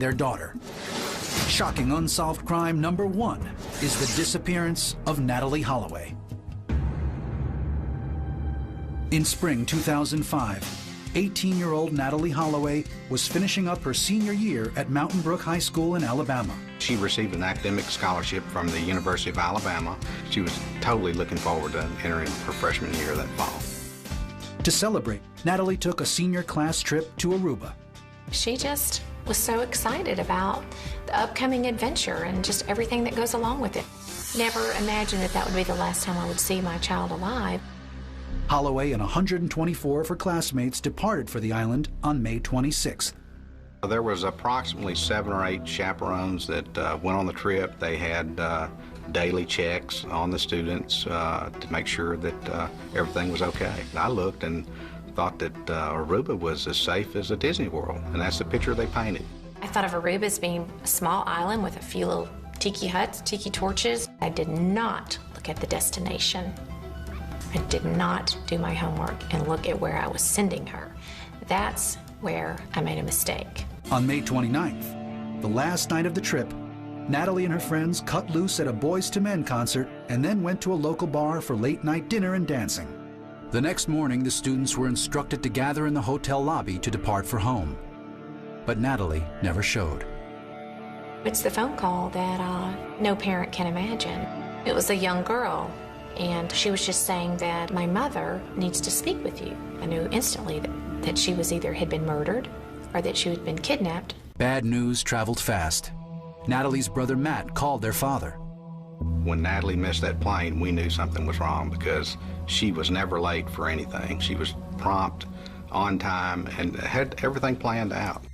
their daughter. Shocking unsolved crime number 1 is the disappearance of Natalee Holloway. In spring 2005, 18-year-old Natalee Holloway was finishing up her senior year at Mountain Brook High School in Alabama. She received an academic scholarship from the University of Alabama. She was totally looking forward to entering her freshman year that fall. To celebrate, Natalee took a senior class trip to Aruba. She just was so excited about the upcoming adventure and just everything that goes along with it. Never imagined that that would be the last time I would see my child alive. Holloway and 124 of her classmates departed for the island on May 26th. There was approximately 7 or 8 chaperones that went on the trip. They had daily checks on the students to make sure that everything was okay. I looked and thought that Aruba was as safe as a Disney World, and that's the picture they painted. I thought of Aruba as being a small island with a few little tiki huts, tiki torches. I did not look at the destination. I did not do my homework and look at where I was sending her. That's where I made a mistake. On May 29th, the last night of the trip, Natalee and her friends cut loose at a Boys to Men concert and then went to a local bar for late-night dinner and dancing. The next morning, the students were instructed to gather in the hotel lobby to depart for home. But Natalee never showed. It's the phone call that no parent can imagine. It was a young girl, and she was just saying that my mother needs to speak with you. I knew instantly that she was either had been murdered or that she had been kidnapped. Bad news traveled fast. Natalee's brother Matt called their father. When Natalee missed that plane, we knew something was wrong because she was never late for anything. She was prompt, on time, and had everything planned out.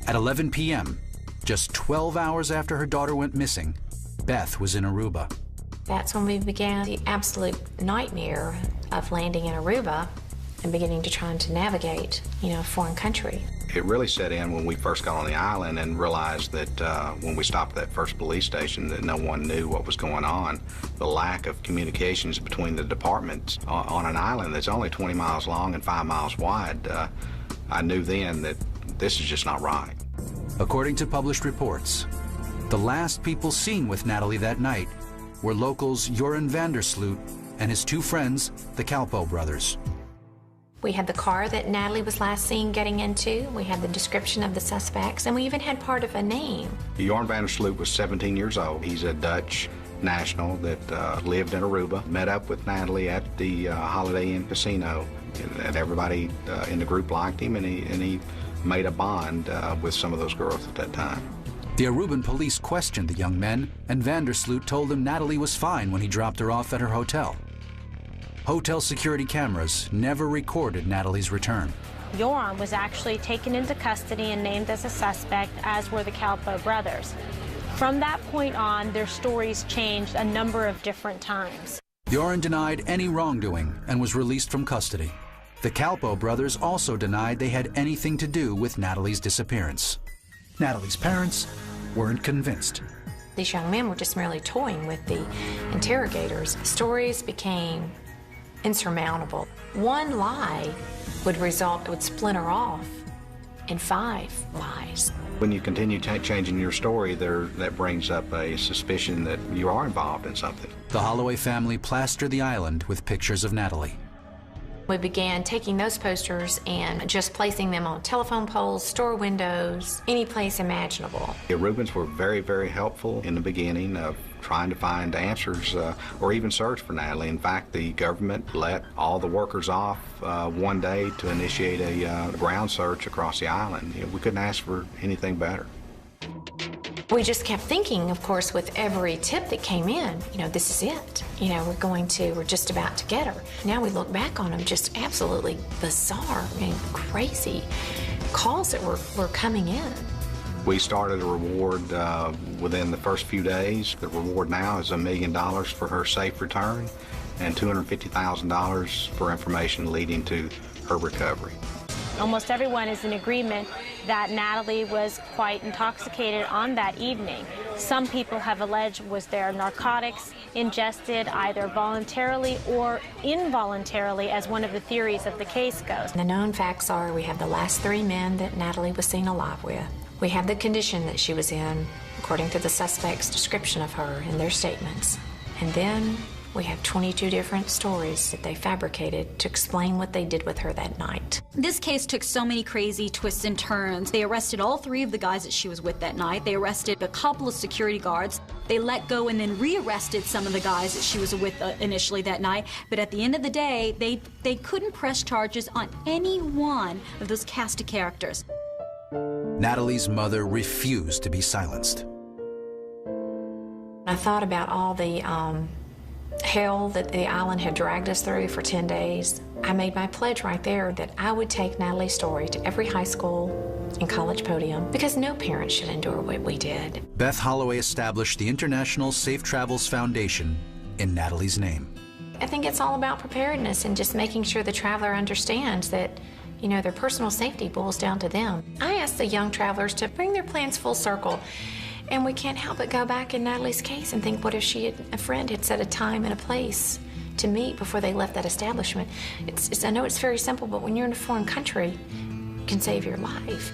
At 11 p.m., just 12 hours after her daughter went missing, Beth was in Aruba. That's when we began the absolute nightmare of landing in Aruba and beginning to try to navigate, a foreign country. It really set in when we first got on the island and realized that when we stopped at that first police station that no one knew what was going on. The lack of communications between the departments on an island that's only 20 miles long and 5 miles wide, I knew then that this is just not right. According to published reports, the last people seen with Natalee that night were locals Joran Vandersloot and his 2 friends, the Calpo brothers. We had the car that Natalee was last seen getting into. We had the description of the suspects, and we even had part of a name. Joran Vandersloot was 17 years old. He's a Dutch national that lived in Aruba, met up with Natalee at the Holiday Inn Casino, and everybody in the group liked him, and he made a bond with some of those girls at that time. The Aruban police questioned the young men, and Vandersloot told them Natalee was fine when he dropped her off at her hotel. Hotel security cameras never recorded Natalee's return. Joran was actually taken into custody and named as a suspect, as were the Calpo brothers. From that point on, their stories changed a number of different times. Joran denied any wrongdoing and was released from custody. The Calpo brothers also denied they had anything to do with Natalee's disappearance. Natalee's parents weren't convinced. These young men were just merely toying with the interrogators. Stories became insurmountable. One lie would splinter off in 5 lies. When you continue changing your story, that brings up a suspicion that you are involved in something. The Holloway family plastered the island with pictures of Natalee. We began taking those posters and just placing them on telephone poles, store windows, any place imaginable. The Arubans were very, very helpful in the beginning of trying to find answers or even search for Natalee. In fact, the government let all the workers off one day to initiate a ground search across the island. We couldn't ask for anything better. We just kept thinking, of course, with every tip that came in, this is it. We're just about to get her. Now we look back on them, just absolutely bizarre and crazy calls that were coming in. We started a reward within the first few days. The reward now is $1 million for her safe return and $250,000 for information leading to her recovery. Almost everyone is in agreement that Natalee was quite intoxicated on that evening. Some people have alleged was there narcotics ingested either voluntarily or involuntarily, as one of the theories of the case goes. The known facts are we have the last 3 men that Natalee was seen alive with. We have the condition that she was in, according to the suspect's description of her and their statements. And then we have 22 different stories that they fabricated to explain what they did with her that night. This case took so many crazy twists and turns. They arrested all 3 of the guys that she was with that night. They arrested a couple of security guards. They let go and then re-arrested some of the guys that she was with initially that night. But at the end of the day, they couldn't press charges on any one of those cast of characters. Natalee's mother refused to be silenced. I thought about all the hell that the island had dragged us through for 10 days. I made my pledge right there that I would take Natalie's story to every high school and college podium, because no parent should endure what we did. Beth Holloway established the International Safe Travels Foundation in Natalee's name. I think it's all about preparedness and just making sure the traveler understands that, you know, their personal safety boils down to them. I ask the young travelers to bring their plans full circle. And we can't help but go back in Natalee's case and think, what if a friend had set a time and a place to meet before they left that establishment? I know it's very simple, but when you're in a foreign country, it can save your life.